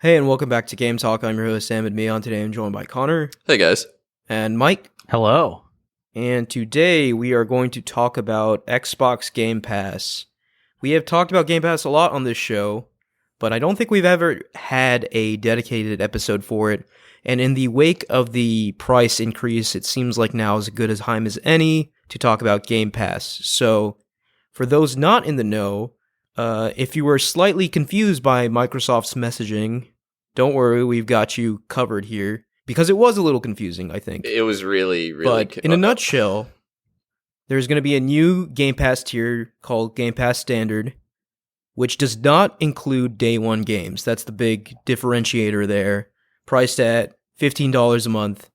Hey, and welcome back to Game Talk. I'm your host, Sam, and me on today I'm joined by Connor Hey guys. and Mike. Hello. And today we are going to talk about Xbox Game Pass. We have talked about Game Pass a lot on this show, but I don't think we've ever had a dedicated episode for it. And in the wake of the price increase, it seems like now is as good a time as any to talk about Game Pass. So, for those not in the know, if you were slightly confused by Microsoft's messaging, don't worry, we've got you covered here. Because it was a little confusing, I think. It was really But in a nutshell, there's going to be a new Game Pass tier called Game Pass Standard, which does not include day one games. That's the big differentiator there. Priced at $15 a month.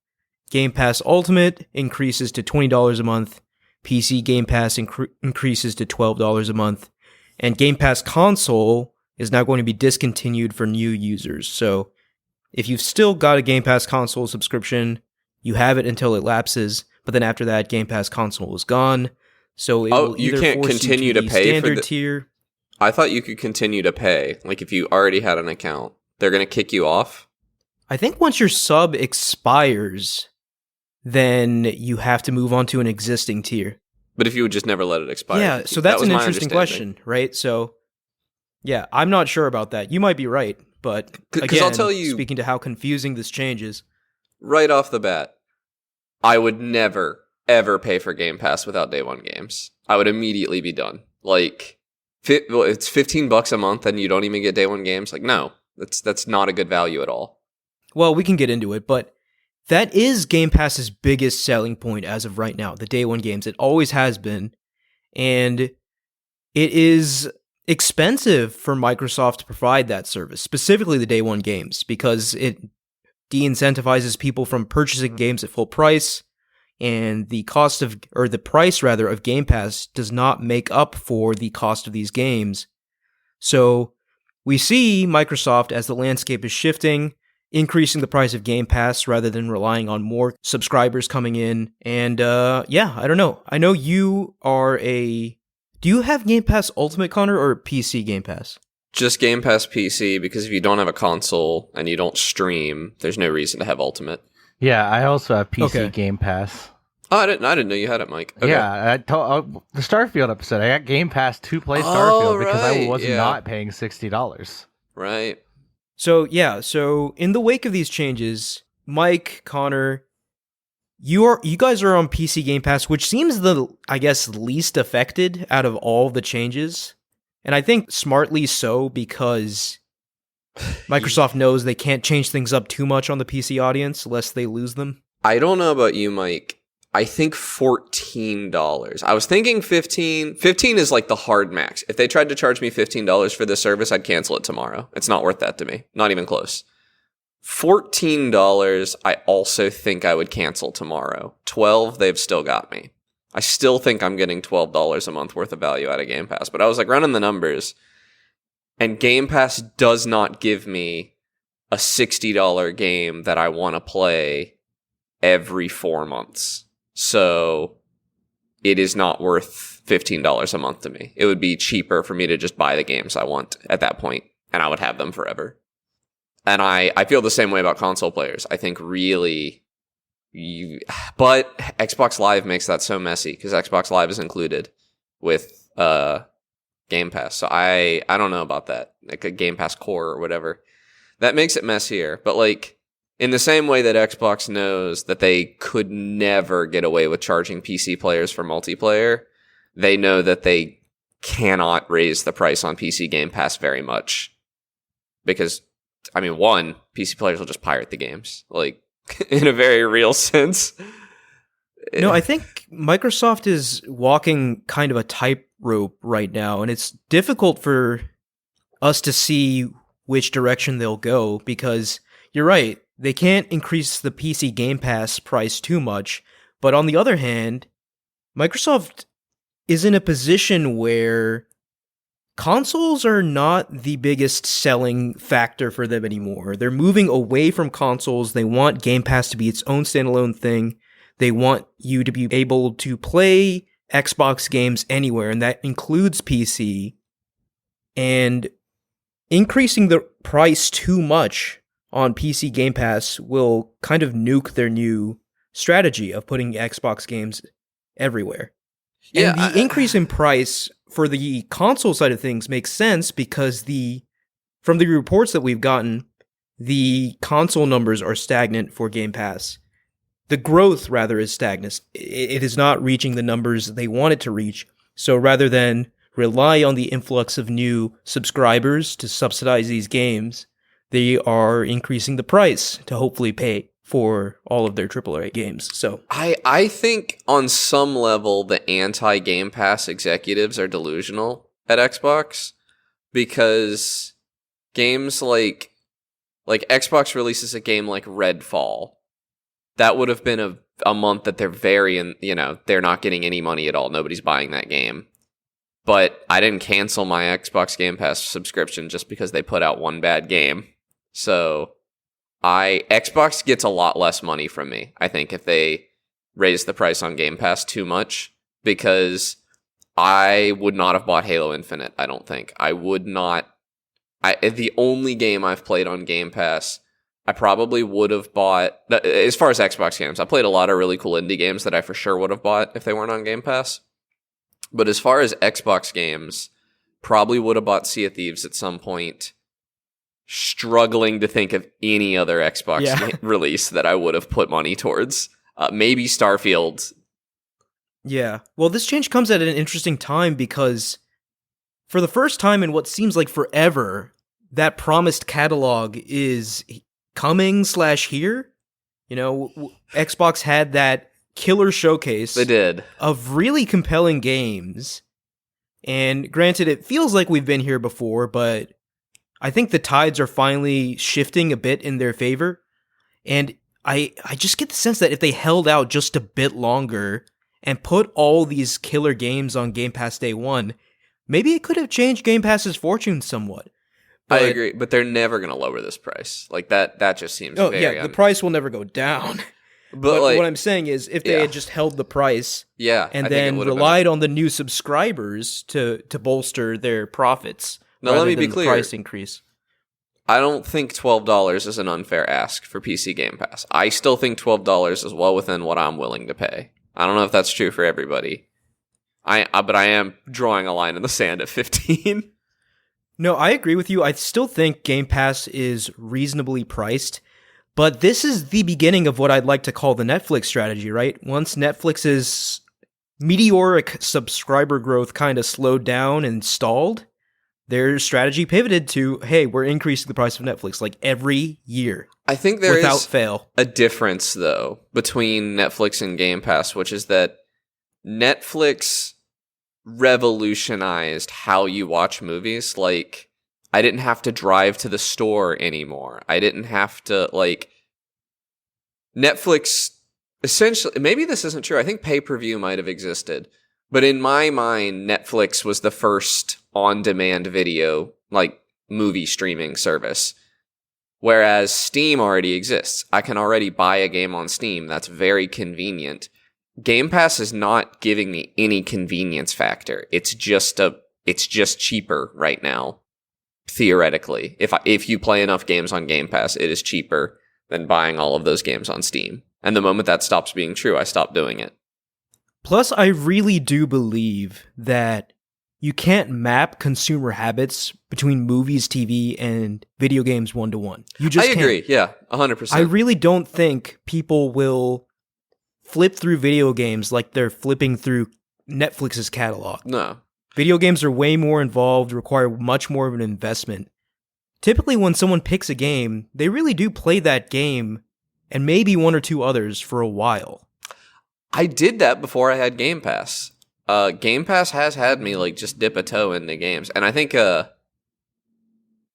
Game Pass Ultimate increases to $20 a month. PC Game Pass increases to $12 a month. And Game Pass Console is now going to be discontinued for new users. So if you've still got a Game Pass Console subscription, you have it until it lapses. But then after that, Game Pass Console is gone. So it will either you can't force continue you to to the pay standard for the tier. I thought you could continue to pay. Like if you already had an account, they're going to kick you off. I think once your sub expires, then you have to move on to an existing tier. But if you would just never let it expire. Yeah, so that's was an my interesting understanding. question, right? So, yeah, I'm not sure about that. You might be right, but 'Cause again, I'll tell you- speaking to how confusing this change is, Right off the bat, I would never, ever pay for Game Pass without day one games. I would immediately be done. Like, it's $15 a month and you don't even get day one games. Like, no, that's not a good value at all. well, we can get into it, but that is Game Pass's biggest selling point as of right now, the day one games. It always has been, and it is expensive for Microsoft to provide that service, specifically the day one games, because it de-incentivizes people from purchasing games at full price, and the price of Game Pass does not make up for the cost of these games. So we see Microsoft, as the landscape is shifting, increasing the price of Game Pass rather than relying on more subscribers coming in. And I don't know. I know you are do you have Game Pass Ultimate, Connor, or PC Game Pass? Just Game Pass PC, because if you don't have a console and you don't stream, there's no reason to have Ultimate. Yeah, I also have PC Okay. Game Pass. Oh, I didn't know you had it, Mike. Okay. Yeah, the Starfield episode. I got Game Pass to play Starfield because I right, was yeah. not paying $60. Right. So in the wake of these changes, Mike, Connor, you guys are on PC Game Pass, which seems least affected out of all the changes. And I think smartly so, because Microsoft knows they can't change things up too much on the PC audience lest they lose them. I don't know about you, Mike. I think $14. I was thinking 15. 15 is like the hard max. If they tried to charge me $15 for this service, I'd cancel it tomorrow. It's not worth that to me. Not even close. $14, I also think I would cancel tomorrow. $12, they've still got me. I still think I'm getting $12 a month worth of value out of Game Pass. But I was like running the numbers, and Game Pass does not give me a $60 game that I want to play every 4 months. So it is not worth $15 a month to me. It would be cheaper for me to just buy the games I want at that point, and I would have them forever. And I feel the same way about console players. I think really, but Xbox Live makes that so messy, because Xbox Live is included with Game Pass. So I don't know about that, like a Game Pass Core or whatever. That makes it messier. But like, in the same way that Xbox knows that they could never get away with charging PC players for multiplayer, they know that they cannot raise the price on PC Game Pass very much. Because, I mean, one, PC players will just pirate the games, like, in a very real sense. No, I think Microsoft is walking kind of a tightrope right now, and it's difficult for us to see which direction they'll go, because you're right, they can't increase the PC Game Pass price too much, but on the other hand, Microsoft is in a position where consoles are not the biggest selling factor for them anymore. They're moving away from consoles. They want Game Pass to be its own standalone thing. They want you to be able to play Xbox games anywhere, and that includes PC. And increasing the price too much on PC Game Pass will kind of nuke their new strategy of putting Xbox games everywhere. Yeah, And the increase in price for the console side of things makes sense because from the reports that we've gotten, the console numbers are stagnant for Game Pass. The growth, rather, is stagnant. It is not reaching the numbers they want it to reach. So rather than rely on the influx of new subscribers to subsidize these games, they are increasing the price to hopefully pay for all of their AAA games. So I think on some level the anti-Game Pass executives are delusional at Xbox, because games like Xbox releases a game like Redfall, that would have been a month that they're not getting any money at all. Nobody's buying that game. But I didn't cancel my Xbox Game Pass subscription just because they put out one bad game. So Xbox gets a lot less money from me, I think, if they raise the price on Game Pass too much, because I would not have bought Halo Infinite, I don't think. I would not. The only game I've played on Game Pass, I probably would have bought, as far as Xbox games, I played a lot of really cool indie games that I for sure would have bought if they weren't on Game Pass. But as far as Xbox games, probably would have bought Sea of Thieves at some point. Struggling to think of any other Xbox release that I would have put money towards. Maybe Starfield. Yeah. Well, this change comes at an interesting time because for the first time in what seems like forever, that promised catalog is coming/here. You know, Xbox had that killer showcase. They did. Of really compelling games. And granted, it feels like we've been here before, but I think the tides are finally shifting a bit in their favor. And I just get the sense that if they held out just a bit longer and put all these killer games on Game Pass day one, maybe it could have changed Game Pass's fortune somewhat. But I agree, but they're never going to lower this price. Like that just seems the price will never go down. But like, what I'm saying is, if they had just held the price, and then relied on the new subscribers to bolster their profits, now let me be clear, price increase. I don't think $12 is an unfair ask for PC Game Pass. I still think $12 is well within what I'm willing to pay. I don't know if that's true for everybody. But I am drawing a line in the sand at 15. No, I agree with you. I still think Game Pass is reasonably priced. But this is the beginning of what I'd like to call the Netflix strategy, right? Once Netflix's meteoric subscriber growth kind of slowed down and stalled, their strategy pivoted to, hey, we're increasing the price of Netflix like every year. I think there without is fail. A difference, though, between Netflix and Game Pass, which is that Netflix revolutionized how you watch movies. Like, I didn't have to drive to the store anymore. I didn't have to, Netflix, essentially, maybe this isn't true. I think pay-per-view might have existed. But in my mind, Netflix was the first on-demand video, movie streaming service. Whereas Steam already exists. I can already buy a game on Steam. That's very convenient. Game Pass is not giving me any convenience factor. It's just cheaper right now. Theoretically, if you play enough games on Game Pass, it is cheaper than buying all of those games on Steam. And the moment that stops being true, I stop doing it. Plus, I really do believe that you can't map consumer habits between movies, TV, and video games one-to-one. You just can't. I agree, yeah, 100%. I really don't think people will flip through video games like they're flipping through Netflix's catalog. No. Video games are way more involved, require much more of an investment. Typically, when someone picks a game, they really do play that game and maybe one or two others for a while. I did that before I had Game Pass. Game Pass has had me just dip a toe into games, and I think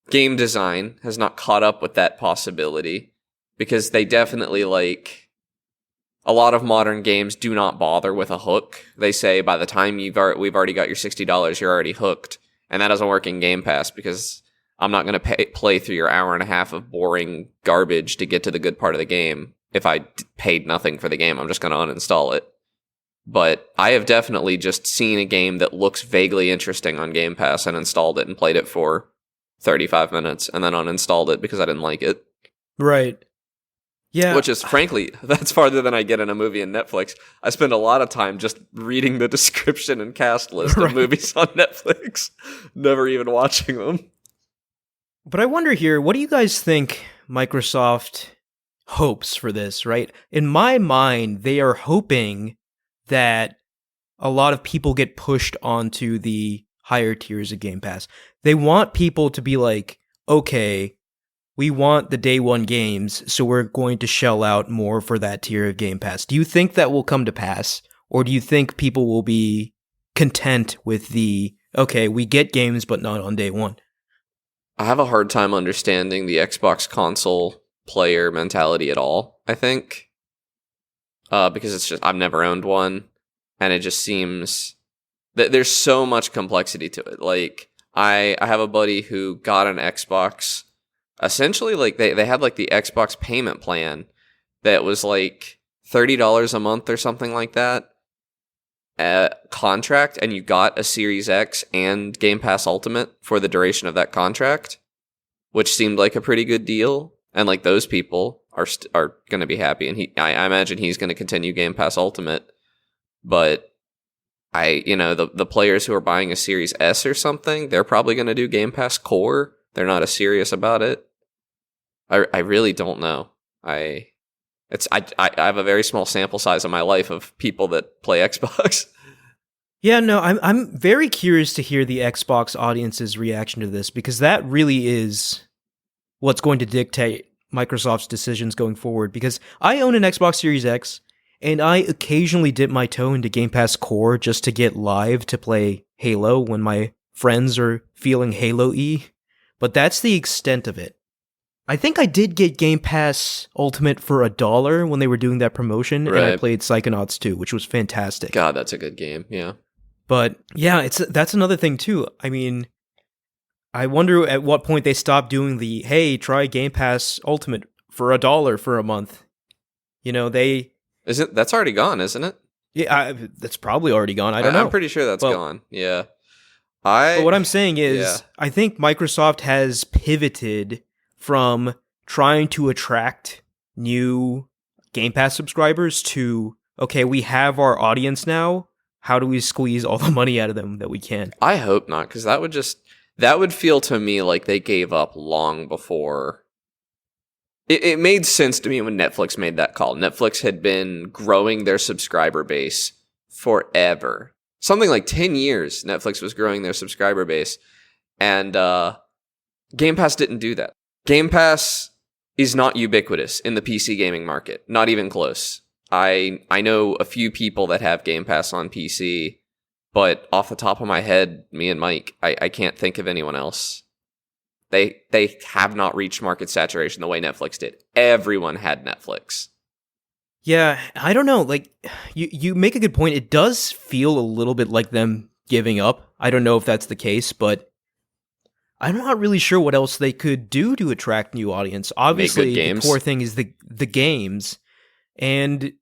game design has not caught up with that possibility, because they definitely a lot of modern games do not bother with a hook. They say by the time we've already got your $60, you're already hooked, and that doesn't work in Game Pass, because I'm not going to play through your hour and a half of boring garbage to get to the good part of the game. If I paid nothing for the game, I'm just going to uninstall it. But I have definitely just seen a game that looks vaguely interesting on Game Pass and installed it and played it for 35 minutes and then uninstalled it because I didn't like it. Right. Yeah. Which is, frankly, that's farther than I get in a movie in Netflix. I spend a lot of time just reading the description and cast list of movies on Netflix, never even watching them. But I wonder here, what do you guys think Microsoft hopes for this, right? In my mind, they are hoping that a lot of people get pushed onto the higher tiers of Game Pass. They want people to be like, okay, we want the day one games, so we're going to shell out more for that tier of Game Pass. Do you think that will come to pass? Or do you think people will be content with the, okay, we get games, but not on day one? I have a hard time understanding the Xbox console player mentality at all, I think. Because it's just, I've never owned one, and it just seems that there's so much complexity to it. Like, I have a buddy who got an Xbox. Essentially, like, they had, like, the Xbox payment plan that was, like, $30 a month or something like that, contract, and you got a Series X and Game Pass Ultimate for the duration of that contract, which seemed like a pretty good deal. And, like, those people are going to be happy, and I imagine he's going to continue Game Pass Ultimate. But the players who are buying a Series S or something, they're probably going to do Game Pass Core. They're not as serious about it. I really don't know. I have a very small sample size in my life of people that play Xbox. Yeah, no, I'm very curious to hear the Xbox audience's reaction to this, because that really is what's going to dictate Microsoft's decisions going forward. Because I own an Xbox Series X, and I occasionally dip my toe into Game Pass Core just to get live to play Halo when my friends are feeling Halo-y. But that's the extent of it. I think I did get Game Pass Ultimate for $1 when they were doing that promotion, and I played Psychonauts 2, which was fantastic. God, that's a good game, yeah. But yeah, that's another thing too. I mean, I wonder at what point they stop doing the, hey, try Game Pass Ultimate for $1 for a month. That's already gone, isn't it? Yeah, that's probably already gone. I don't know. I'm pretty sure that's gone. Yeah. But what I'm saying is, I think Microsoft has pivoted from trying to attract new Game Pass subscribers to, okay, we have our audience now. How do we squeeze all the money out of them that we can? I hope not, because that would feel to me like they gave up long before. It made sense to me when Netflix made that call. Netflix had been growing their subscriber base forever. Something like 10 years, Netflix was growing their subscriber base. And Game Pass didn't do that. Game Pass is not ubiquitous in the PC gaming market. Not even close. I know a few people that have Game Pass on PC, but off the top of my head, me and Mike, I can't think of anyone else. They have not reached market saturation the way Netflix did. Everyone had Netflix. Yeah, I don't know. Like, you make a good point. It does feel a little bit like them giving up. I don't know if that's the case, but I'm not really sure what else they could do to attract new audience. Obviously, the core thing is the games, and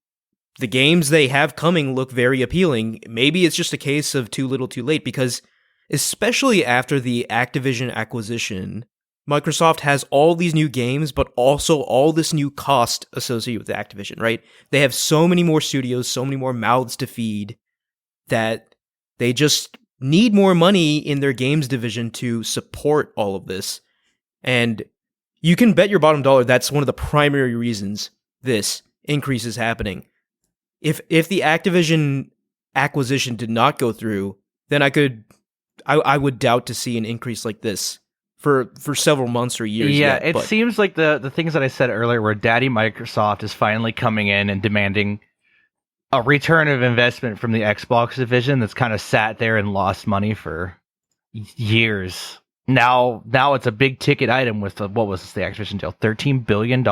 the games they have coming look very appealing. Maybe it's just a case of too little too late, because especially after the Activision acquisition, Microsoft has all these new games, but also all this new cost associated with Activision, right? They have so many more studios, so many more mouths to feed, that they just need more money in their games division to support all of this. And you can bet your bottom dollar that's one of the primary reasons this increase is happening. If the Activision acquisition did not go through, then I would doubt to see an increase like this for several months or years. Yeah, it seems like the things that I said earlier, where Daddy Microsoft is finally coming in and demanding a return of investment from the Xbox division that's kind of sat there and lost money for years. Now it's a big ticket item with what was the Activision deal? $13 billion,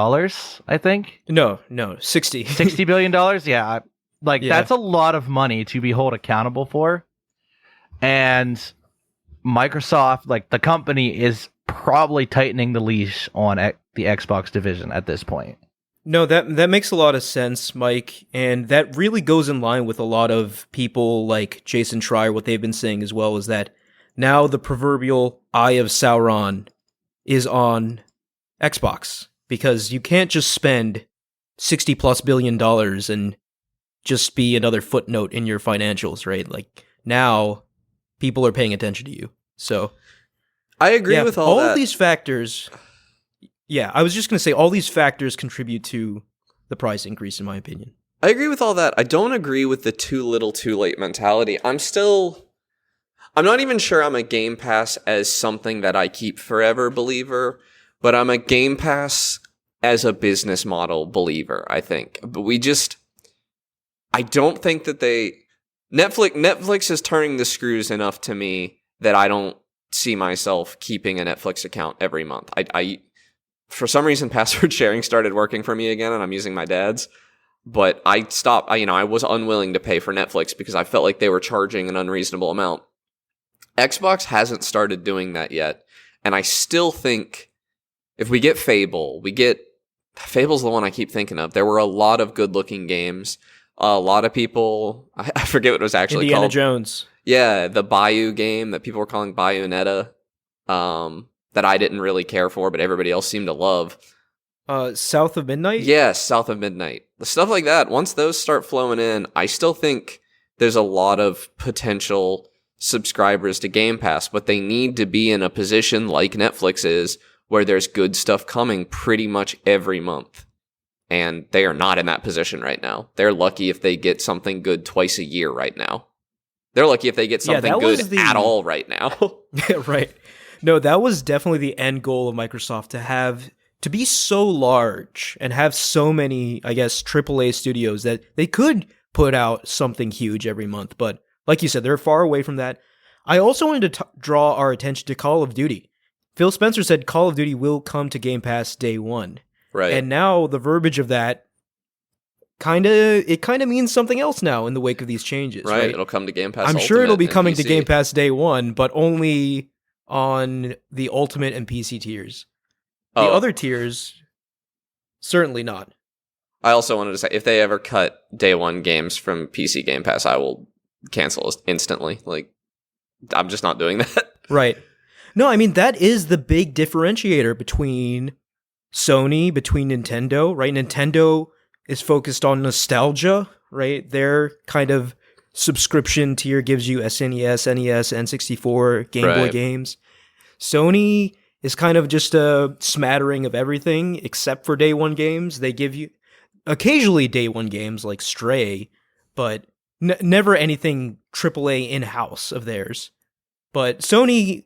I think? No, 60. $60 billion? Yeah. That's a lot of money to be held accountable for. And Microsoft, like the company, is probably tightening the leash on the Xbox division at this point. No, that makes a lot of sense, Mike, and that really goes in line with a lot of people like Jason Schreier. What they've been saying as well is that now the proverbial Eye of Sauron is on Xbox, because you can't just spend $60+ billion and just be another footnote in your financials, right? Like, now people are paying attention to you. So I agree with all that. All these factors. Yeah, I was just going to say all these factors contribute to the price increase, in my opinion. I agree with all that. I don't agree with the too little, too late mentality. I'm not even sure I'm a Game Pass as something that I keep forever believer, but I'm a Game Pass as a business model believer, I think. But I don't think that Netflix is turning the screws enough to me that I don't see myself keeping a Netflix account every month. I for some reason, password sharing started working for me again, and I'm using my dad's. But I stopped. I was unwilling to pay for Netflix because I felt like they were charging an unreasonable amount. Xbox hasn't started doing that yet, and I still think if we get Fable's the one I keep thinking of. There were a lot of good-looking games. A lot of people, I forget what it was actually Indiana called. Jones. Yeah, the Bayou game that people were calling Bayonetta, that I didn't really care for, but everybody else seemed to love. South of Midnight? Yes, South of Midnight. The stuff like that, once those start flowing in, I still think there's a lot of potential subscribers to Game Pass, but they need to be in a position like Netflix is, where there's good stuff coming pretty much every month. And they are not in that position right now. They're lucky if they get something good twice a year right now. They're lucky if they get something good at all right now. Right. No, that was definitely the end goal of Microsoft, to be so large and have so many, I guess, AAA studios that they could put out something huge every month. But like you said, they're far away from that. I also wanted to draw our attention to Call of Duty. Phil Spencer said Call of Duty will come to Game Pass day one. Right. And now the verbiage of that kind of means something else now in the wake of these changes. Right. It'll come to Game Pass. I'm sure it'll be coming to Game Pass day one, but only on the Ultimate and PC tiers. The other tiers, certainly not. I also wanted to say, if they ever cut day one games from PC Game Pass, I will cancel instantly. Like, I'm just not doing that. Right. No, I mean, that is the big differentiator between Sony, between Nintendo, right? Nintendo is focused on nostalgia, right? Their kind of subscription tier gives you SNES, NES, N64, Game Boy games. Sony is kind of just a smattering of everything except for day one games. They give you occasionally day one games like Stray, but never anything AAA in-house of theirs. But Sony,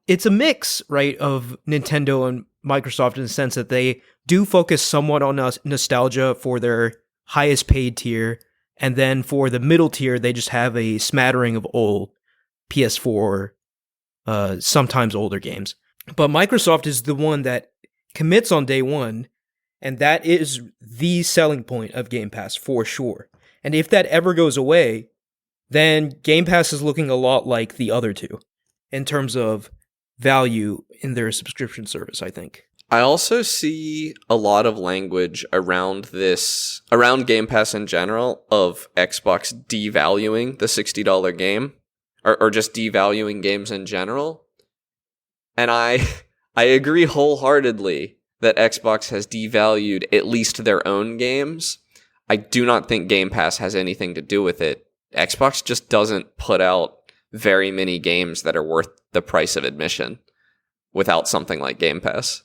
it's a mix, right, of Nintendo and Microsoft in the sense that they do focus somewhat on nostalgia for their highest paid tier, and then for the middle tier, they just have a smattering of old PS4, sometimes older games. But Microsoft is the one that commits on day one, and that is the selling point of Game Pass for sure. And if that ever goes away, then Game Pass is looking a lot like the other two in terms of value in their subscription service, I think. I also see a lot of language around Game Pass in general, of Xbox devaluing the $60 game, or just devaluing games in general. And I agree wholeheartedly that Xbox has devalued at least their own games. I do not think Game Pass has anything to do with it. Xbox just doesn't put out very many games that are worth the price of admission without something like Game Pass.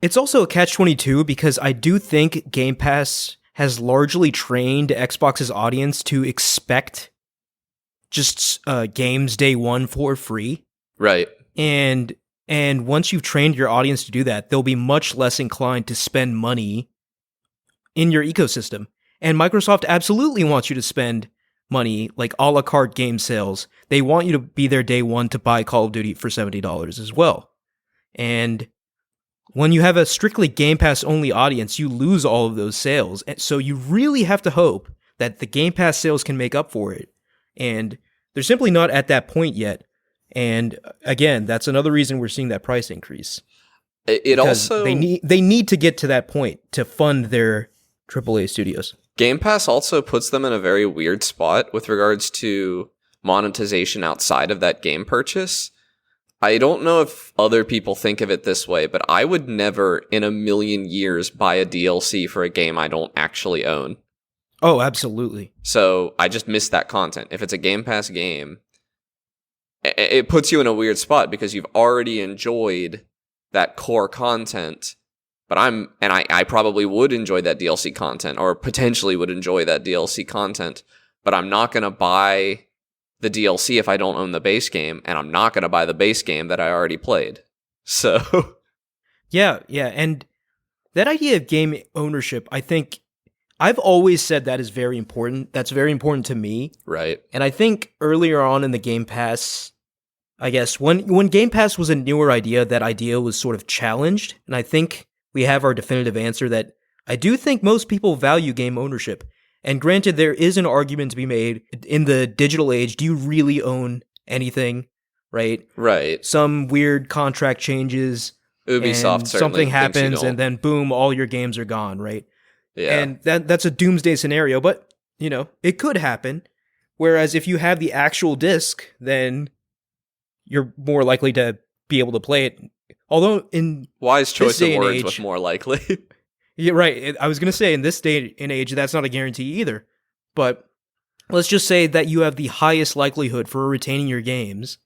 It's also a catch-22 because I do think Game Pass has largely trained Xbox's audience to expect just games day one for free. Right. And once you've trained your audience to do that, they'll be much less inclined to spend money in your ecosystem. And Microsoft absolutely wants you to spend money, like a la carte game sales. They want you to be there day one to buy Call of Duty for $70 as well. And when you have a strictly Game Pass only audience, you lose all of those sales. And so you really have to hope that the Game Pass sales can make up for it. And they're simply not at that point yet. And again, that's another reason we're seeing that price increase. It also they need to get to that point to fund their AAA studios. Game Pass also puts them in a very weird spot with regards to monetization outside of that game purchase. I don't know if other people think of it this way, but I would never in a million years buy a DLC for a game I don't actually own. Oh, absolutely. So I just miss that content. If it's a Game Pass game, it puts you in a weird spot because you've already enjoyed that core content. But I probably would enjoy that DLC content, or potentially would enjoy that DLC content, but I'm not going to buy the DLC if I don't own the base game, and I'm not going to buy the base game that I already played. So Yeah, and that idea of game ownership, I think I've always said that is very important. That's very important to me. right. And I think earlier on in the Game Pass, I guess when Game Pass was a newer idea, that idea was sort of challenged. And I think we have our definitive answer that I do think most people value game ownership. And granted, there is an argument to be made in the digital age. Do you really own anything? Right? Right. Some weird contract changes. Ubisoft and certainly something thinks you happens, don't. and then boom, all your games are gone, right? Yeah. And that's a doomsday scenario, but it could happen. Whereas if you have the actual disc, then you're more likely to be able to play it. Although in Wise choice day of and words age- with more likely. you're right, I was gonna say in this day and age, that's not a guarantee either. But let's just say that you have the highest likelihood for retaining your games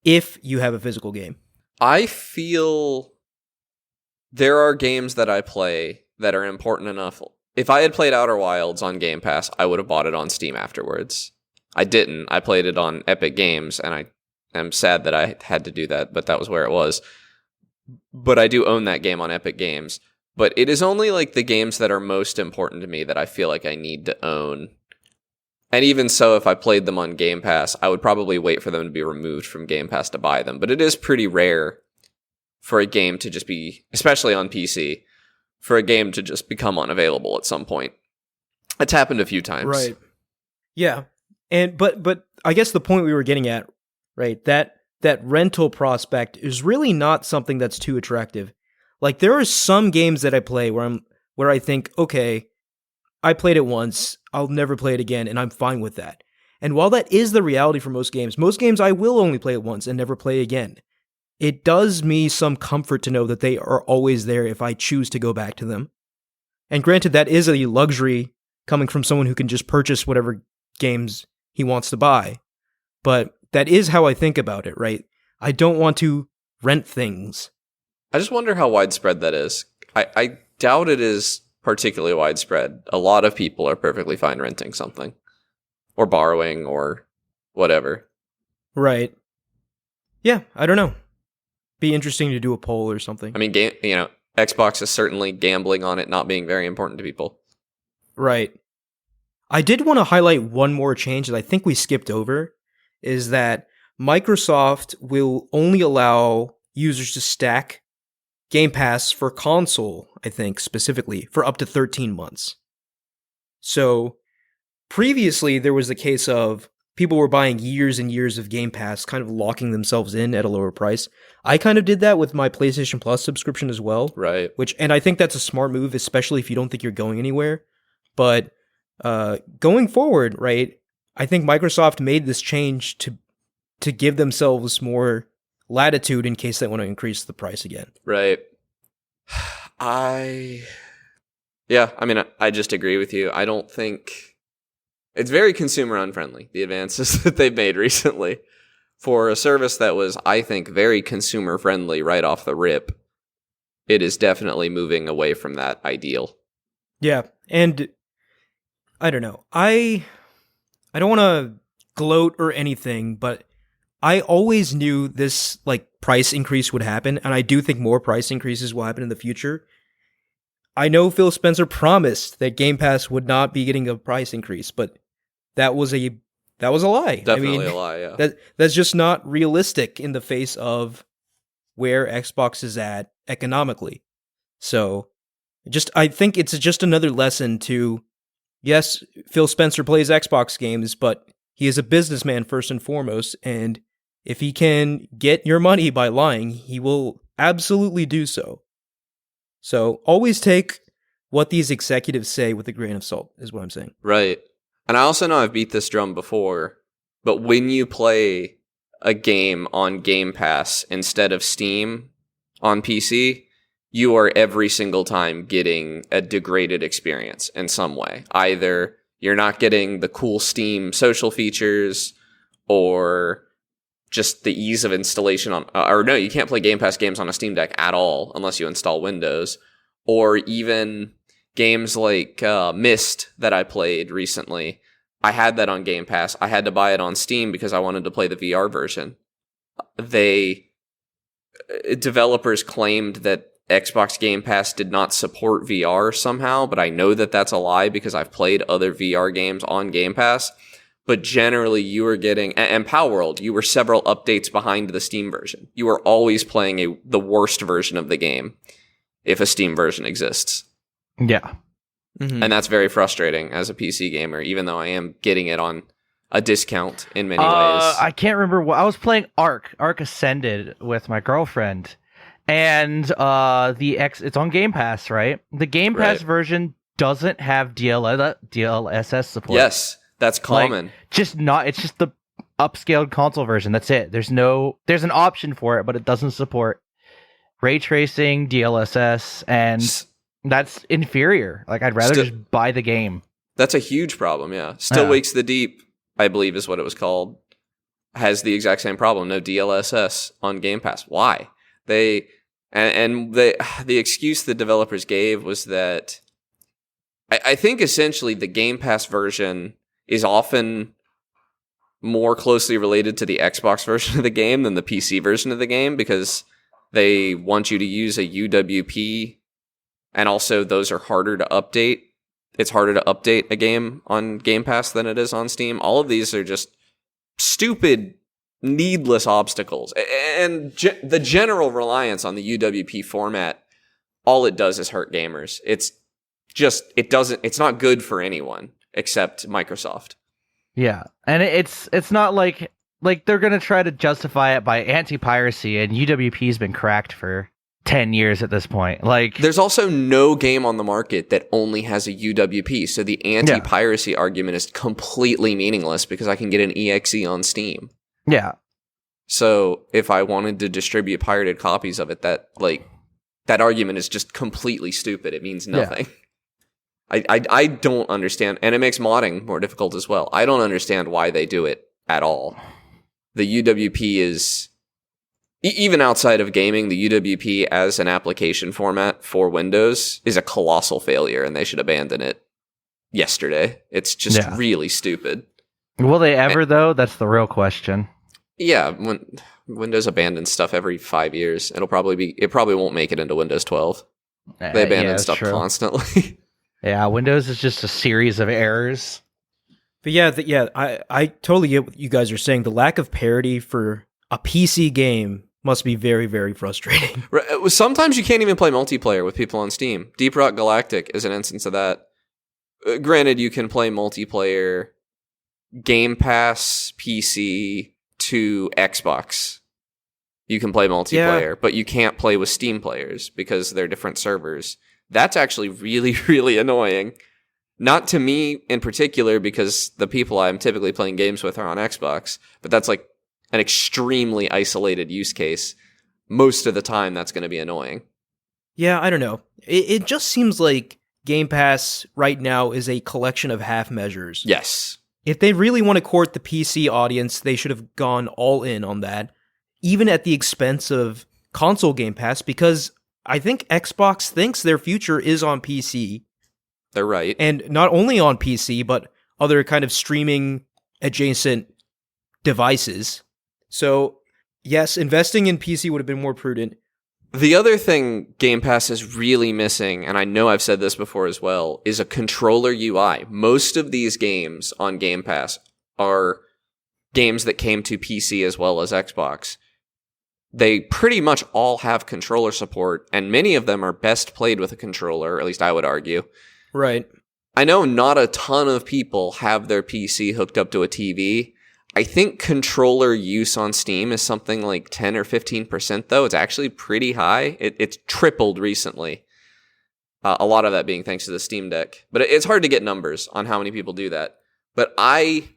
if you have a physical game. I feel there are games that I play that are important enough. If I had played Outer Wilds on Game Pass, I would have bought it on Steam afterwards. I didn't. I played it on Epic Games, and I am sad that I had to do that, but that was where it was. But I do own that game on Epic Games. But it is only like the games that are most important to me that I feel like I need to own. And even so, if I played them on Game Pass, I would probably wait for them to be removed from Game Pass to buy them. But it is pretty rare for a game to just be, especially on PC, for a game to just become unavailable at some point. It's happened a few times. Right. Yeah. And but I guess the point we were getting at, right, that rental prospect is really not something that's too attractive. Like there are some games that I play where I think, okay, I played it once, I'll never play it again, and I'm fine with that. And while that is the reality for most games I will only play it once and never play again. It does me some comfort to know that they are always there if I choose to go back to them. And granted, that is a luxury coming from someone who can just purchase whatever games he wants to buy. But that is how I think about it, right? I don't want to rent things. I just wonder how widespread that is. I doubt it is particularly widespread. A lot of people are perfectly fine renting something. Or borrowing, or whatever. Right. Yeah, I don't know. Be interesting to do a poll or something. I mean, Xbox is certainly gambling on it not being very important to people. Right. I did want to highlight one more change that I think we skipped over, is that Microsoft will only allow users to stack Game Pass for console, I think, specifically, for up to 13 months. So, previously, there was the case of people were buying years and years of Game Pass, kind of locking themselves in at a lower price. I kind of did that with my PlayStation Plus subscription as well. Right. And I think that's a smart move, especially if you don't think you're going anywhere. But going forward, right, I think Microsoft made this change to give themselves more latitude in case they want to increase the price again. Right. I just agree with you. I don't think it's very consumer unfriendly, the advances that they've made recently. For a service that was, I think, very consumer friendly right off the rip, it is definitely moving away from that ideal. Yeah, and I don't know. I don't want to gloat or anything, but I always knew this price increase would happen, and I do think more price increases will happen in the future. I know Phil Spencer promised that Game Pass would not be getting a price increase, but that was a lie. Definitely a lie, yeah. That's just not realistic in the face of where Xbox is at economically. So, I think it's just another lesson to, yes, Phil Spencer plays Xbox games, but he is a businessman first and foremost, and if he can get your money by lying, he will absolutely do so. So, always take what these executives say with a grain of salt, is what I'm saying. Right. And I also know I've beat this drum before, but when you play a game on Game Pass instead of Steam on PC, you are every single time getting a degraded experience in some way. Either you're not getting the cool Steam social features, or just the ease of installation on, or no, you can't play Game Pass games on a Steam Deck at all unless you install Windows, or even games like Myst that I played recently. I had that on Game Pass. I had to buy it on Steam because I wanted to play the VR version. Developers claimed that Xbox Game Pass did not support VR somehow, but I know that that's a lie because I've played other VR games on Game Pass. But generally, you were getting, and Palworld, you were several updates behind the Steam version. You were always playing the worst version of the game if a Steam version exists. Yeah. Mm-hmm. And that's very frustrating as a PC gamer, even though I am getting it on a discount in many ways. I can't remember what I was playing. Ark Ascended with my girlfriend, and it's on Game Pass, right? The Game Pass version doesn't have DLSS support. Yes, that's common. It's just the upscaled console version. That's it. There's an option for it, but it doesn't support ray tracing, DLSS, and that's inferior. Like, I'd rather just buy the game. That's a huge problem, yeah. Still Wakes the Deep, I believe is what it was called, has the exact same problem. No DLSS on Game Pass. Why? The excuse the developers gave was that I think essentially the Game Pass version is often more closely related to the Xbox version of the game than the PC version of the game, because they want you to use a UWP, and also those are harder to update. It's harder to update a game on Game Pass than it is on Steam. All of these are just stupid, needless obstacles. And the general reliance on the UWP format, all it does is hurt gamers. It's not good for anyone except Microsoft. Yeah. And it's not like they're going to try to justify it by anti-piracy, and UWP's been cracked for 10 years at this point. Like, there's also no game on the market that only has a UWP, so the anti-piracy argument is completely meaningless because I can get an EXE on Steam. Yeah. So if I wanted to distribute pirated copies of it, that argument is just completely stupid. It means nothing. Yeah. I don't understand, and it makes modding more difficult as well. I don't understand why they do it at all. The UWP is, even outside of gaming, the UWP as an application format for Windows is a colossal failure, and they should abandon it yesterday. It's just really stupid. Will they ever, though? That's the real question. Yeah, when Windows abandons stuff every 5 years, it probably won't make it into Windows 12. They abandon stuff constantly. Yeah, Windows is just a series of errors. But I totally get what you guys are saying. The lack of parity for a PC game must be very, very frustrating. Sometimes you can't even play multiplayer with people on Steam. Deep Rock Galactic is an instance of that. Granted, you can play multiplayer Game Pass PC to Xbox. You can play multiplayer, but you can't play with Steam players because they're different servers. That's actually really, really annoying. Not to me in particular, because the people I'm typically playing games with are on Xbox, but that's like an extremely isolated use case. Most of the time, that's going to be annoying. Yeah, I don't know. It just seems like Game Pass right now is a collection of half measures. Yes. If they really want to court the PC audience, they should have gone all in on that, even at the expense of console Game Pass, because I think Xbox thinks their future is on PC. They're right. And not only on PC, but other kind of streaming adjacent devices. So, yes, investing in PC would have been more prudent. The other thing Game Pass is really missing, and I know I've said this before as well, is a controller UI. Most of these games on Game Pass are games that came to PC as well as Xbox. They pretty much all have controller support, and many of them are best played with a controller, or at least I would argue. Right. I know not a ton of people have their PC hooked up to a TV. I think controller use on Steam is something like 10 or 15%, though. It's actually pretty high. It's tripled recently. A lot of that being thanks to the Steam Deck. But it's hard to get numbers on how many people do that. But I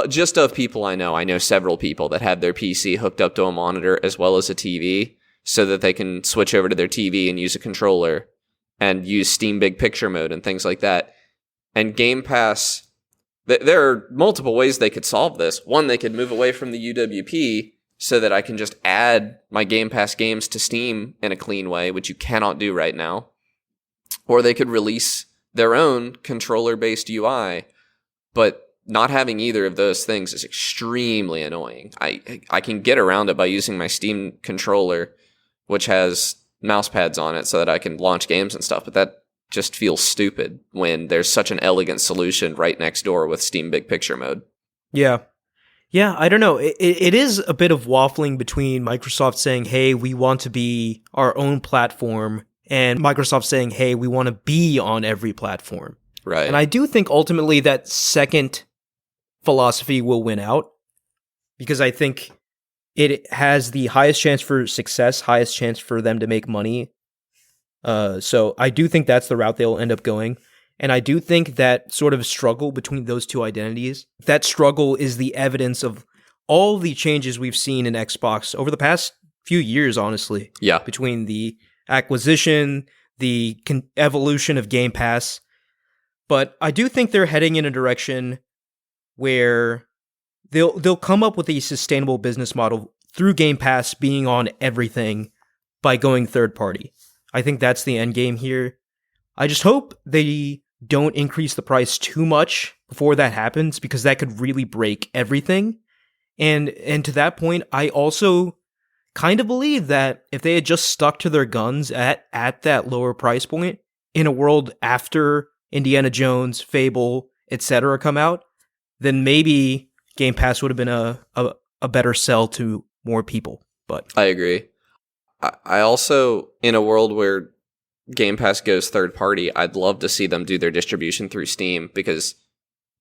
just of people I know several people that had their PC hooked up to a monitor as well as a TV so that they can switch over to their TV and use a controller and use Steam Big Picture mode and things like that. And Game Pass, there are multiple ways they could solve this. One, they could move away from the UWP so that I can just add my Game Pass games to Steam in a clean way, which you cannot do right now. Or they could release their own controller-based UI, but not having either of those things is extremely annoying. I can get around it by using my Steam controller, which has mouse pads on it so that I can launch games and stuff, but that just feels stupid when there's such an elegant solution right next door with Steam Big Picture mode. Yeah. Yeah, I don't know. It is a bit of waffling between Microsoft saying, hey, we want to be our own platform, and Microsoft saying, hey, we want to be on every platform. Right. And I do think ultimately that second philosophy will win out, because I think it has the highest chance for success, highest chance for them to make money. So I do think that's the route they'll end up going. And I do think that sort of struggle between those two identities, that struggle is the evidence of all the changes we've seen in Xbox over the past few years, honestly. Yeah. Between the acquisition, the evolution of Game Pass. But I do think they're heading in a direction where they'll come up with a sustainable business model through Game Pass being on everything by going third party. I think that's the end game here. I just hope they don't increase the price too much before that happens, because that could really break everything. And to that point, I also kind of believe that if they had just stuck to their guns at that lower price point in a world after Indiana Jones, Fable, etc. come out, then maybe Game Pass would have been a better sell to more people. But I agree. I also, in a world where Game Pass goes third party, I'd love to see them do their distribution through Steam, because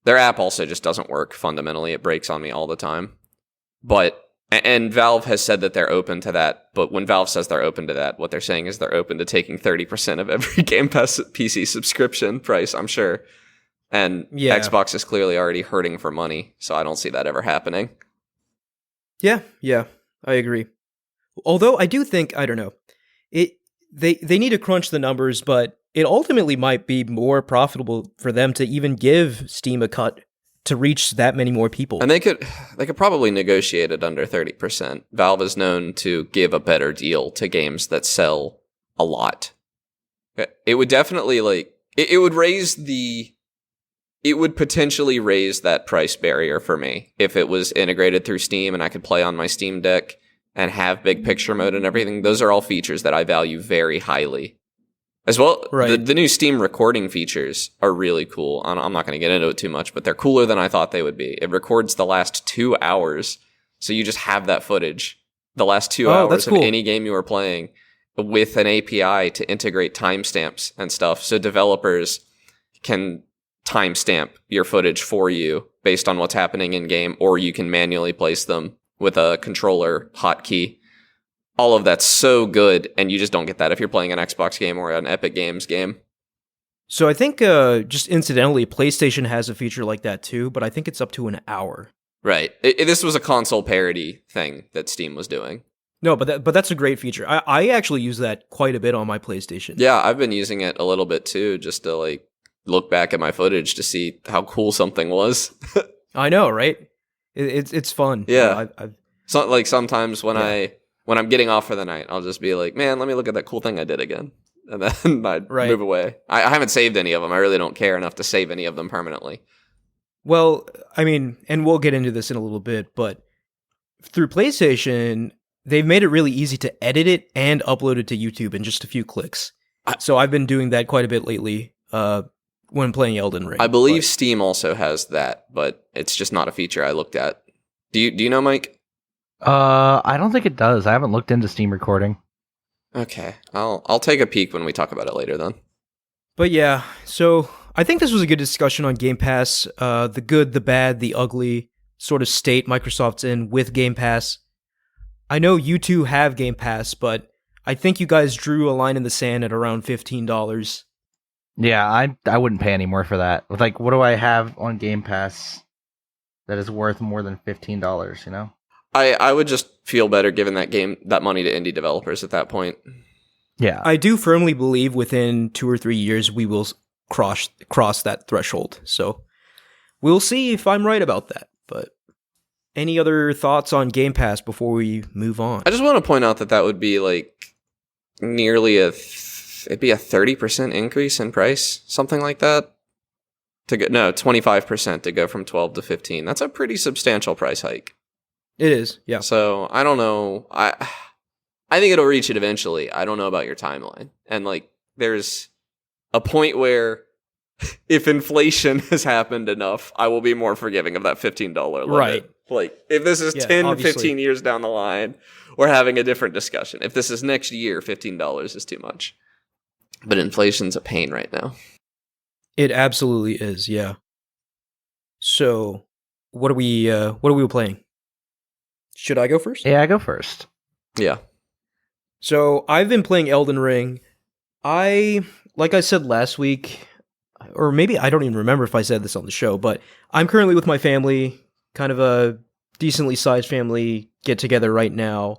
their app also just doesn't work fundamentally. It breaks on me all the time. And Valve has said that they're open to that, but when Valve says they're open to that, what they're saying is they're open to taking 30% of every Game Pass PC subscription price, I'm sure. And yeah. Xbox is clearly already hurting for money, so I don't see that ever happening. Yeah, I agree. Although I do think, I don't know, they need to crunch the numbers, but it ultimately might be more profitable for them to even give Steam a cut to reach that many more people. And they could probably negotiate it under 30%. Valve is known to give a better deal to games that sell a lot. It would definitely it would potentially raise that price barrier for me if it was integrated through Steam and I could play on my Steam Deck and have big picture mode and everything. Those are all features that I value very highly. As well, right. The new Steam recording features are really cool. I'm not going to get into it too much, but they're cooler than I thought they would be. It records the last 2 hours, so you just have that footage, the last 2 hours of any game you are playing, with an API to integrate timestamps and stuff, so developers can timestamp your footage for you based on what's happening in game, or you can manually place them with a controller hotkey. All of that's so good, and you just don't get that if you're playing an Xbox game or an Epic Games game. So I think, just incidentally, PlayStation has a feature like that too, but I think it's up to an hour. Right. This was a console parity thing that Steam was doing. No, but that's a great feature. I actually use that quite a bit on my PlayStation. Yeah, I've been using it a little bit too, just to look back at my footage to see how cool something was. I know, right? It's fun. Yeah. So sometimes when I'm getting off for the night, I'll just be like, man, let me look at that cool thing I did again. And then I'd move away. I haven't saved any of them. I really don't care enough to save any of them permanently. Well, I mean, and we'll get into this in a little bit, but through PlayStation, they've made it really easy to edit it and upload it to YouTube in just a few clicks. So I've been doing that quite a bit lately when playing Elden Ring. I believe Steam also has that, but it's just not a feature I looked at. Do you know, Mike? I don't think it does. I haven't looked into Steam recording. Okay, I'll take a peek when we talk about it later then. But yeah, so I think this was a good discussion on Game Pass, the good, the bad, the ugly sort of state Microsoft's in with Game Pass. I know you two have Game Pass, but I think you guys drew a line in the sand at around $15. Yeah, I wouldn't pay any more for that. What do I have on Game Pass that is worth more than $15, you know? I would just feel better giving that money to indie developers at that point. Yeah. I do firmly believe within 2 or 3 years we will cross that threshold. So we'll see if I'm right about that. But any other thoughts on Game Pass before we move on? I just want to point out that would be like nearly it'd be a 30% increase in price, something like that. 25% to go from 12 to 15. That's a pretty substantial price hike. It is, yeah. So I don't know. I think it'll reach it eventually. I don't know about your timeline. And like, there's a point where if inflation has happened enough, I will be more forgiving of that $15 limit. Right. Like, if this is 10, obviously. 15 years down the line, we're having a different discussion. If this is next year, $15 is too much. But inflation's a pain right now. It absolutely is, yeah. So, what are we playing? Should I go first? Yeah, I go first. Yeah. So, I've been playing Elden Ring. Like I said last week, or maybe I don't even remember if I said this on the show, but I'm currently with my family, kind of a decently sized family get together right now.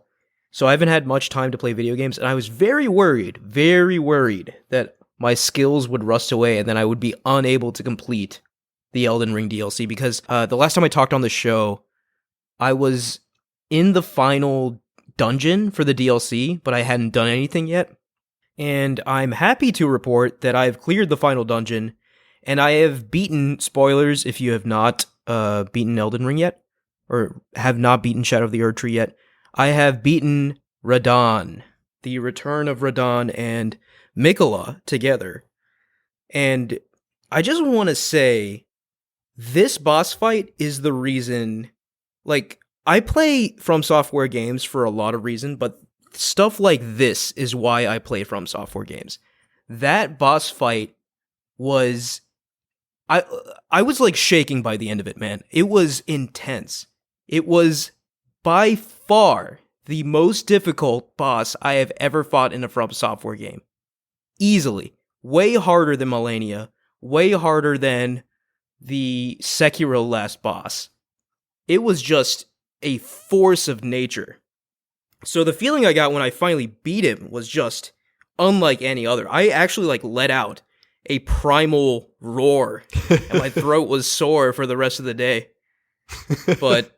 So I haven't had much time to play video games, and I was very worried that my skills would rust away and then I would be unable to complete the Elden Ring DLC, because the last time I talked on the show, I was in the final dungeon for the DLC, but I hadn't done anything yet. And I'm happy to report that I've cleared the final dungeon, and I have beaten, spoilers if you have not beaten Elden Ring yet, or have not beaten Shadow of the Erdtree yet, I have beaten Radahn, the Return of Radahn and Mikola together. And I just want to say, this boss fight is the reason, like, I play From Software games for a lot of reason, but stuff like this is why I play From Software games. That boss fight was... I was like shaking by the end of it, man. It was intense. It was by far the most difficult boss I have ever fought in a From Software game. Easily. Way harder than Malenia. Way harder than the Sekiro last boss. It was just a force of nature. So the feeling I got when I finally beat him was just unlike any other. I actually like let out a primal roar, and my throat was sore for the rest of the day. But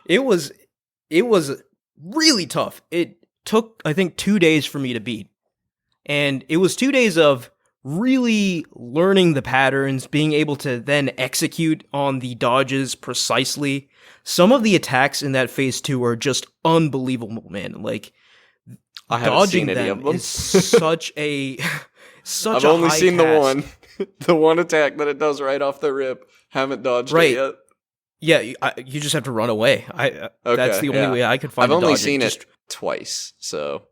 it was really tough. It took, I think, 2 days for me to beat. And it was 2 days of really learning the patterns, being able to then execute on the dodges precisely. Some of the attacks in that phase 2 are just unbelievable, man. Like, I haven't dodging seen any them of them. is such a I've only seen the one attack that it does right off the rip. Haven't dodged it yet. Yeah, you just have to run away. That's the only way I could find. I've only seen it twice, so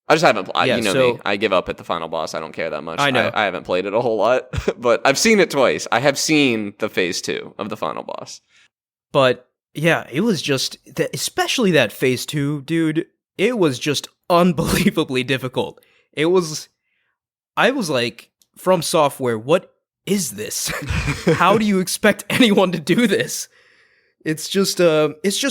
I just haven't. Me. I give up at the final boss. I don't care that much. I know. I haven't played it a whole lot, but I've seen it twice. I have seen the phase 2 of the final boss. But yeah, it was just, especially that phase 2, dude. It was just unbelievably difficult. I was like, From Software, what is this? How do you expect anyone to do this? It's just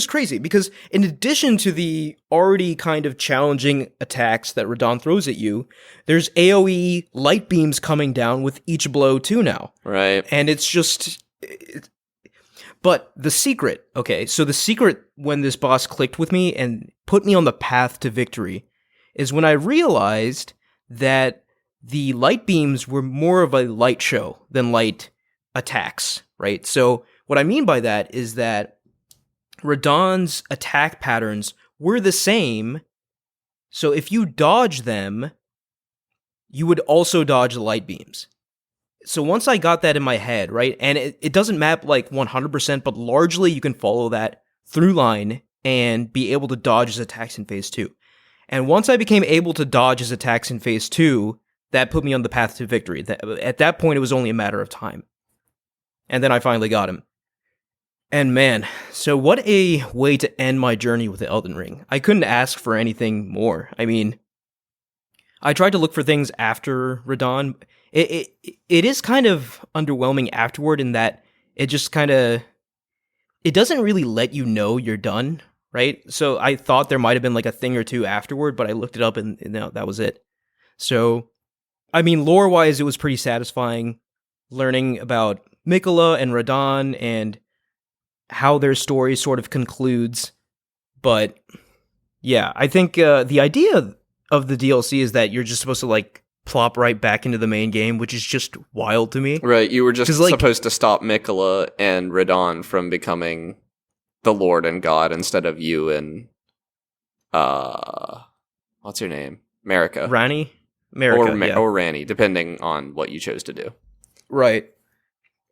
crazy, because in addition to the already kind of challenging attacks that Radahn throws at you, there's AoE light beams coming down with each blow too now. Right. And it's just... But the secret, okay, so the secret when this boss clicked with me and put me on the path to victory is when I realized that the light beams were more of a light show than light attacks, right? So what I mean by that is that Radahn's attack patterns were the same, so if you dodge them, you would also dodge the light beams. So once I got that in my head, right, and it doesn't map like 100%, but largely you can follow that through line and be able to dodge his attacks in phase 2. And once I became able to dodge his attacks in phase 2, that put me on the path to victory. At that point, it was only a matter of time. And then I finally got him. And man, so what a way to end my journey with the Elden Ring. I couldn't ask for anything more. I mean, I tried to look for things after Radahn. It is kind of underwhelming afterward in that it just kind of it doesn't really let you know you're done, right? So I thought there might have been like a thing or two afterward, but I looked it up and no, that was it. So, I mean, lore-wise, it was pretty satisfying learning about Mikola and Radon and how their story sort of concludes. But yeah, I think the idea of the DLC is that you're just supposed to like plop right back into the main game, which is just wild to me. Right, you were just 'Cause, like- supposed to stop Mikola and Radon from becoming the Lord and God instead of you and what's her name? Marika. Rani? Marika, yeah. Or Rani, depending on what you chose to do. Right.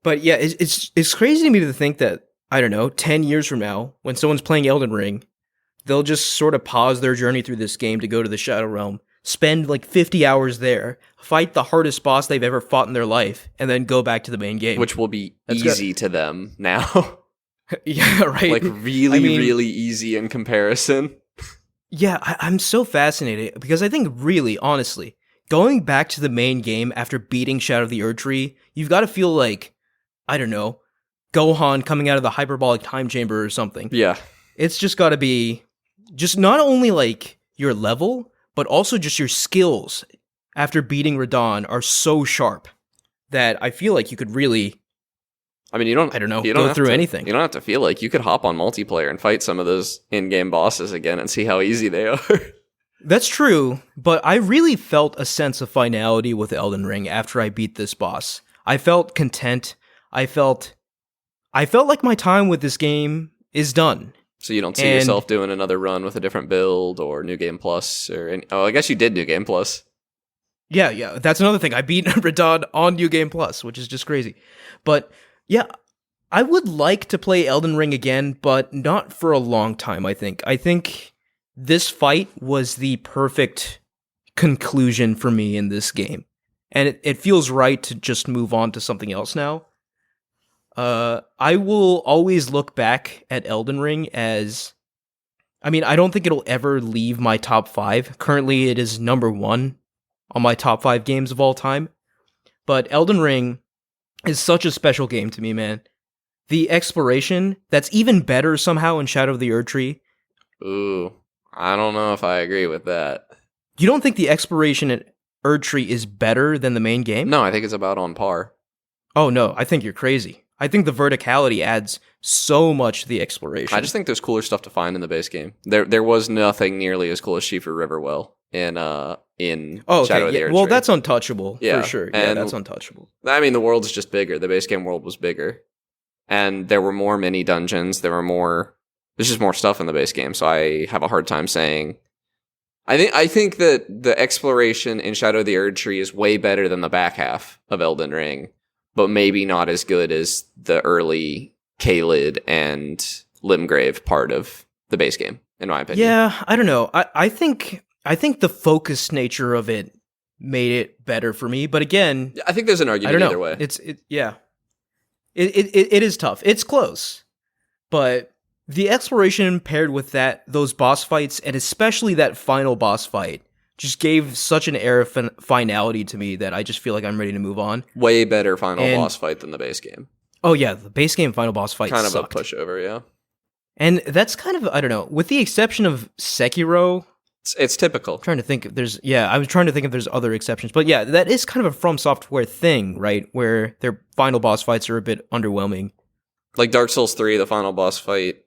But yeah, it's crazy to me to think that, I don't know, 10 years from now, when someone's playing Elden Ring, they'll just sort of pause their journey through this game to go to the Shadow Realm, spend like 50 hours there, fight the hardest boss they've ever fought in their life, and then go back to the main game. Which will be That's easy to them now. Yeah, right. Like really, really easy in comparison. Yeah, I'm so fascinated because I think really, honestly, going back to the main game after beating Shadow of the Erdtree, you've got to feel like, I don't know, Gohan coming out of the hyperbolic time chamber or something. Yeah. It's just got to be just not only like your level, but also just your skills after beating Radon are so sharp that I feel like you could really, I mean, you don't go through have to, anything. You don't have to feel like you could hop on multiplayer and fight some of those in-game bosses again and see how easy they are. That's true, but I really felt a sense of finality with Elden Ring after I beat this boss. I felt content. I felt like my time with this game is done. So you don't see yourself doing another run with a different build or New Game Plus I guess you did New Game Plus. Yeah, that's another thing. I beat Radon on New Game Plus, which is just crazy. But yeah, I would like to play Elden Ring again, but not for a long time, I think. I think this fight was the perfect conclusion for me in this game. And it feels right to just move on to something else now. I will always look back at Elden Ring as, I mean, I don't think it'll ever leave my top 5. Currently, it is number 1 on my top 5 games of all time. But Elden Ring is such a special game to me, man. The exploration, that's even better somehow in Shadow of the Erdtree. Ooh, I don't know if I agree with that. You don't think the exploration in Erdtree is better than the main game? No, I think it's about on par. Oh no, I think you're crazy. I think the verticality adds so much to the exploration. I just think there's cooler stuff to find in the base game. There was nothing nearly as cool as Shifu Riverwell in Shadow of the Erdtree. Well, that's untouchable, Yeah, for sure. Yeah, and- that's untouchable. I mean, the world's just bigger. The base game world was bigger. And there were more mini dungeons. There's just more stuff in the base game. So I have a hard time saying. I think that the exploration in Shadow of the Erdtree is way better than the back half of Elden Ring, but maybe not as good as the early Caelid and Limgrave part of the base game, in my opinion. Yeah, I don't know. I think the focused nature of it made it better for me. But again, I think there's an I argument don't either know. way. It is tough. It's close, but the exploration paired with those boss fights, and especially that final boss fight, just gave such an air of finality to me that I just feel like I'm ready to move on. Way better final boss fight than the base game. Oh yeah, the base game final boss fight Kind sucked. of a pushover, yeah. And that's kind of, I don't know, with the exception of Sekiro. It's typical. I was trying to think if there's other exceptions. But yeah, that is kind of a From Software thing, right? Where their final boss fights are a bit underwhelming. Like Dark Souls 3, the final boss fight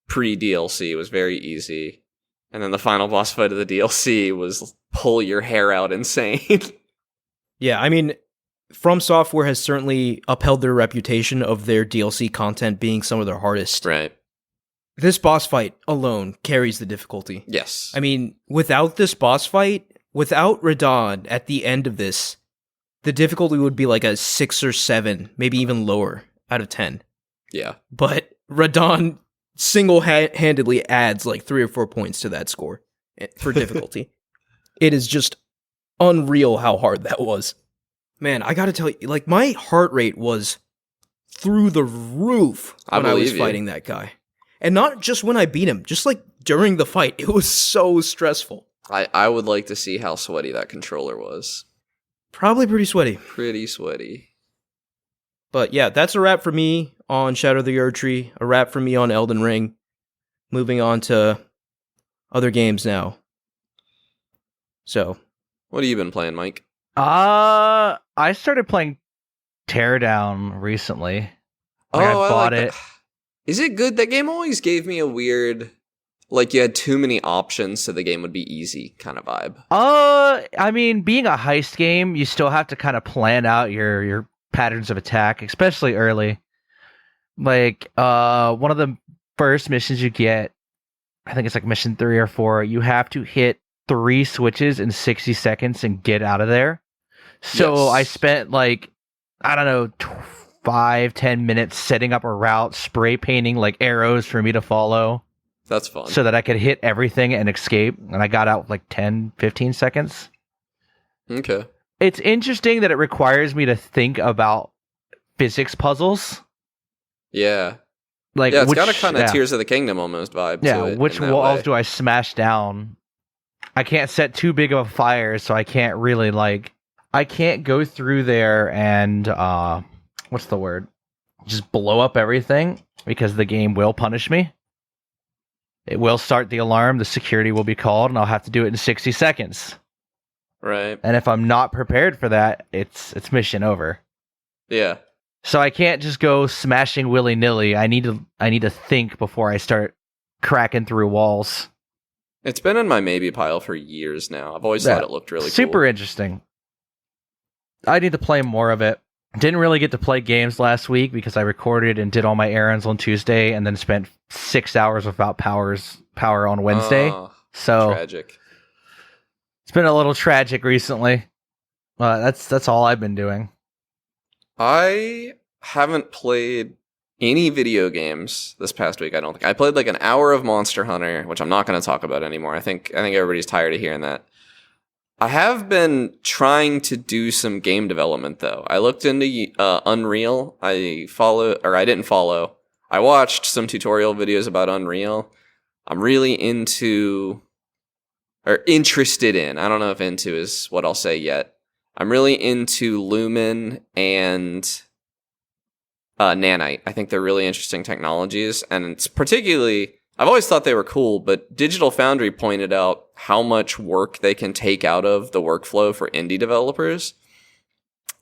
pre-DLC was very easy. And then the final boss fight of the DLC was pull your hair out insane. Yeah, I mean, From Software has certainly upheld their reputation of their DLC content being some of their hardest. Right. This boss fight alone carries the difficulty. Yes. I mean, without this boss fight, without Radon at the end of this, the difficulty would be like a 6 or 7, maybe even lower out of 10. Yeah. But Radon single-handedly adds like 3 or 4 points to that score for difficulty. It is just unreal how hard that was. Man, I gotta tell you, like, my heart rate was through the roof when I was fighting that guy. And not just when I beat him, just like during the fight. It was so stressful. I would like to see how sweaty that controller was. Probably pretty sweaty. Pretty sweaty. But yeah, that's a wrap for me on Shadow of the Erdtree, a wrap for me on Elden Ring. Moving on to other games now. So, What have you been playing, Mike? I started playing Teardown recently. I bought it. Is it good? That game always gave me a weird, like you had too many options, so the game would be easy kind of vibe. I mean, being a heist game, you still have to kind of plan out your patterns of attack, especially early. Like, one of the first missions you get, I think it's like mission 3 or 4, you have to hit 3 switches in 60 seconds and get out of there. So Yes. I spent like, I don't know, 5-10 minutes setting up a route, spray painting like arrows for me to follow. That's fun. So that I could hit everything and escape. And I got out with like 10-15 seconds. Okay. It's interesting that it requires me to think about physics puzzles. Yeah. Like, Yeah, it's got a kind of Tears of the Kingdom almost vibe to it. Which walls do I smash down? I can't set too big of a fire, so I can't really I can't go through there and what's the word? Just blow up everything, because the game will punish me. It will start the alarm, the security will be called, and I'll have to do it in 60 seconds. Right. And if I'm not prepared for that, it's mission over. Yeah. So I can't just go smashing willy-nilly. I need to think before I start cracking through walls. It's been in my maybe pile for years now. I've always thought it looked really super cool. interesting. I need to play more of it. Didn't really get to play games last week because I recorded and did all my errands on Tuesday and then spent 6 hours without power on Wednesday. So tragic. It's been a little tragic recently. That's all I've been doing. I haven't played any video games this past week, I don't think. I played like an hour of Monster Hunter, which I'm not going to talk about anymore. I think everybody's tired of hearing that. I have been trying to do some game development, though. I looked into Unreal. I didn't follow. I watched some tutorial videos about Unreal. I'm really interested in. I don't know if into is what I'll say yet. I'm really into Lumen and Nanite. I think they're really interesting technologies, and it's particularly, I've always thought they were cool, but Digital Foundry pointed out how much work they can take out of the workflow for indie developers.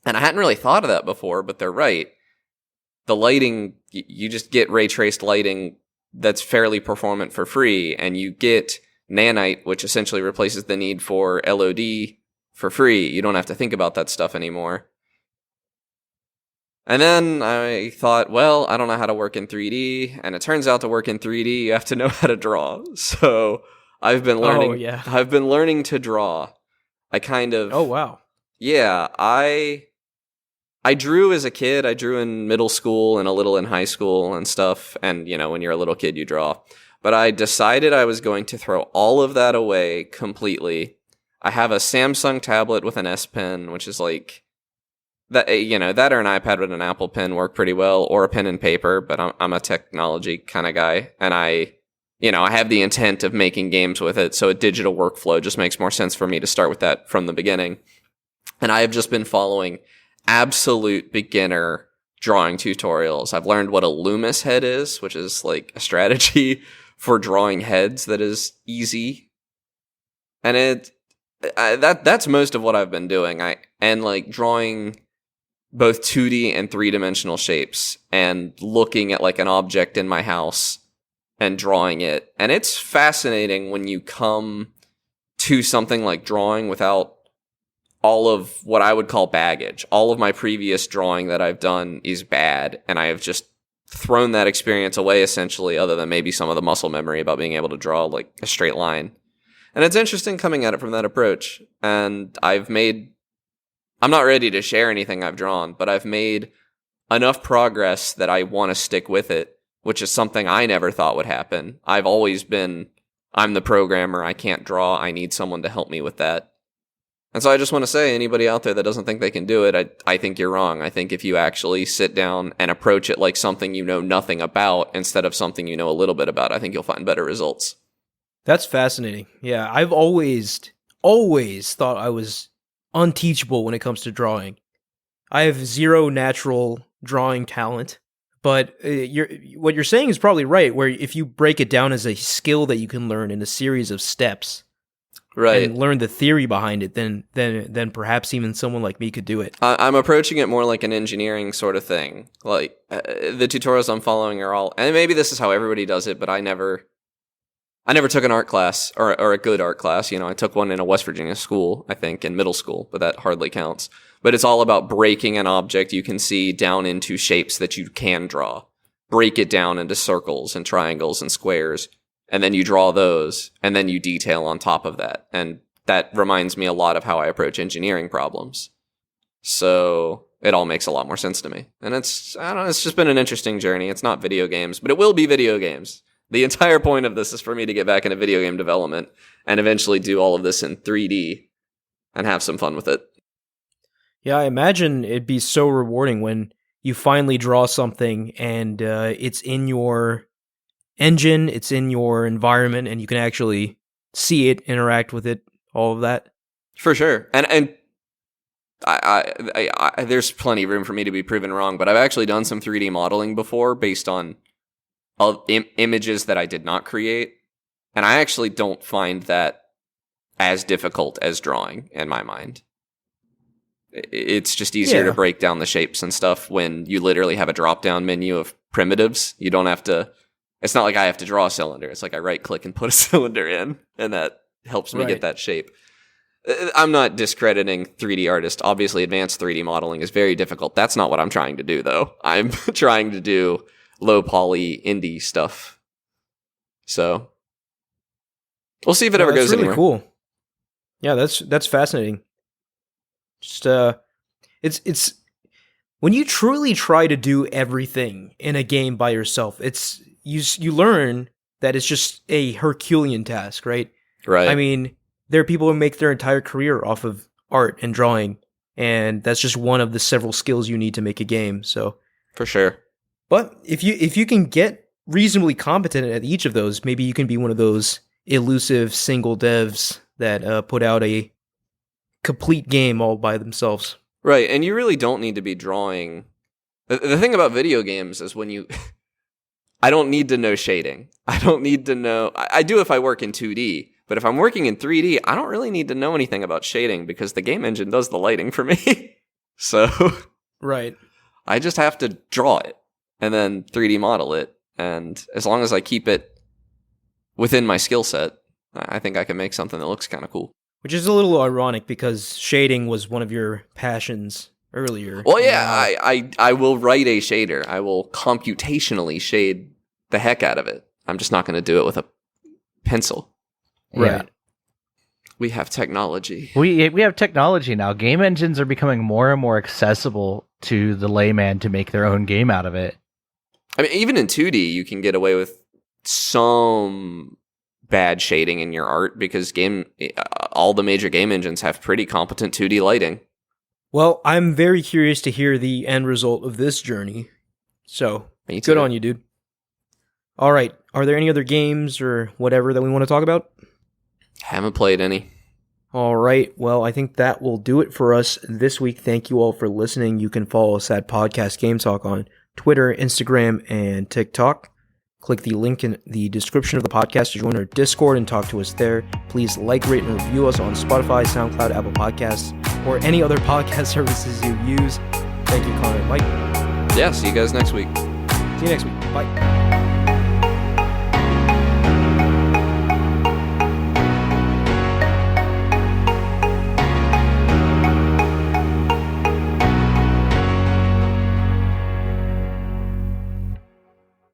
And I hadn't really thought of that before, but they're right. The lighting, you just get ray traced lighting that's fairly performant for free, and you get Nanite, which essentially replaces the need for LOD for free. You don't have to think about that stuff anymore. And then I thought, well, I don't know how to work in 3D, and it turns out to work in 3D, you have to know how to draw. So I've been learning. Oh, yeah. I've been learning to draw. Oh, wow. Yeah, I drew as a kid. I drew in middle school and a little in high school and stuff. And, when you're a little kid, you draw. But I decided I was going to throw all of that away completely. I have a Samsung tablet with an S Pen, which is like that. That or an iPad with an Apple Pen work pretty well, or a pen and paper. But I'm a technology kind of guy, and I have the intent of making games with it. So a digital workflow just makes more sense for me to start with that from the beginning. And I have just been following absolute beginner drawing tutorials. I've learned what a Loomis head is, which is like a strategy for drawing heads that is easy. And that's most of what I've been doing. Drawing both 2D and 3-dimensional shapes and looking at like an object in my house and drawing it. And it's fascinating when you come to something like drawing without all of what I would call baggage. All of my previous drawing that I've done is bad, and I have just thrown that experience away essentially, other than maybe some of the muscle memory about being able to draw like a straight line. And it's interesting coming at it from that approach. And I'm not ready to share anything I've drawn, but I've made enough progress that I want to stick with it, which is something I never thought would happen. I've always been, I'm the programmer, I can't draw, I need someone to help me with that. And so I just want to say, anybody out there that doesn't think they can do it, I think you're wrong. I think if you actually sit down and approach it like something you know nothing about instead of something you know a little bit about, I think you'll find better results. That's fascinating. Yeah, I've always thought I was unteachable when it comes to drawing. I have zero natural drawing talent, But what you're saying is probably right, where if you break it down as a skill that you can learn in a series of steps, right, and learn the theory behind it, then perhaps even someone like me could do it. I'm approaching it more like an engineering sort of thing. Like the tutorials I'm following are all, and maybe this is how everybody does it, but I never took an art class or a good art class. I took one in a West Virginia school, I think, in middle school, but that hardly counts. But it's all about breaking an object you can see down into shapes that you can draw. Break it down into circles and triangles and squares, and then you draw those, and then you detail on top of that. And that reminds me a lot of how I approach engineering problems. So it all makes a lot more sense to me. And it's just been an interesting journey. It's not video games, but it will be video games. The entire point of this is for me to get back into video game development and eventually do all of this in 3D and have some fun with it. Yeah, I imagine it'd be so rewarding when you finally draw something and it's in your engine, it's in your environment, and you can actually see it, interact with it, all of that. For sure. And I there's plenty of room for me to be proven wrong, but I've actually done some 3D modeling before based on images that I did not create, and I actually don't find that as difficult as drawing in my mind. It's just easier to break down the shapes and stuff when you literally have a drop-down menu of primitives. You don't have to... It's not like I have to draw a cylinder. It's like I right-click and put a cylinder in, and that helps me get that shape. I'm not discrediting 3D artists. Obviously, advanced 3D modeling is very difficult. That's not what I'm trying to do, though. I'm trying to do low-poly indie stuff. So, we'll see if it ever goes really anywhere. Cool. Yeah, that's fascinating. Just it's when you truly try to do everything in a game by yourself, it's you learn that it's just a Herculean task, right? Right. I mean, there are people who make their entire career off of art and drawing, and that's just one of the several skills you need to make a game. So, for sure. But if you can get reasonably competent at each of those, maybe you can be one of those elusive single devs that put out a complete game all by themselves. Right, and you really don't need to be drawing. The thing about video games is when you... I don't need to know shading. I don't need to know... I do if I work in 2D, but if I'm working in 3D, I don't really need to know anything about shading because the game engine does the lighting for me. So... Right. I just have to draw it and then 3D model it, and as long as I keep it within my skill set, I think I can make something that looks kind of cool. Which is a little ironic because shading was one of your passions earlier. Well, yeah, I will write a shader. I will computationally shade the heck out of it. I'm just not going to do it with a pencil. Right. Yeah. We have technology. We have technology now. Game engines are becoming more and more accessible to the layman to make their own game out of it. I mean, even in 2D, you can get away with some bad shading in your art because all the major game engines have pretty competent 2D lighting. Well, I'm very curious to hear the end result of this journey. So, good on you, dude. All right. Are there any other games or whatever that we want to talk about? Haven't played any. All right. Well, I think that will do it for us this week. Thank you all for listening. You can follow us at Podcast Game Talk on Twitter, Instagram, and TikTok. Click the link in the description of the podcast to join our Discord and talk to us there. Please like, rate, and review us on Spotify, SoundCloud, Apple Podcasts, or any other podcast services you use. Thank you, Connor and Mike. Yeah, see you guys next week. See you next week. Bye.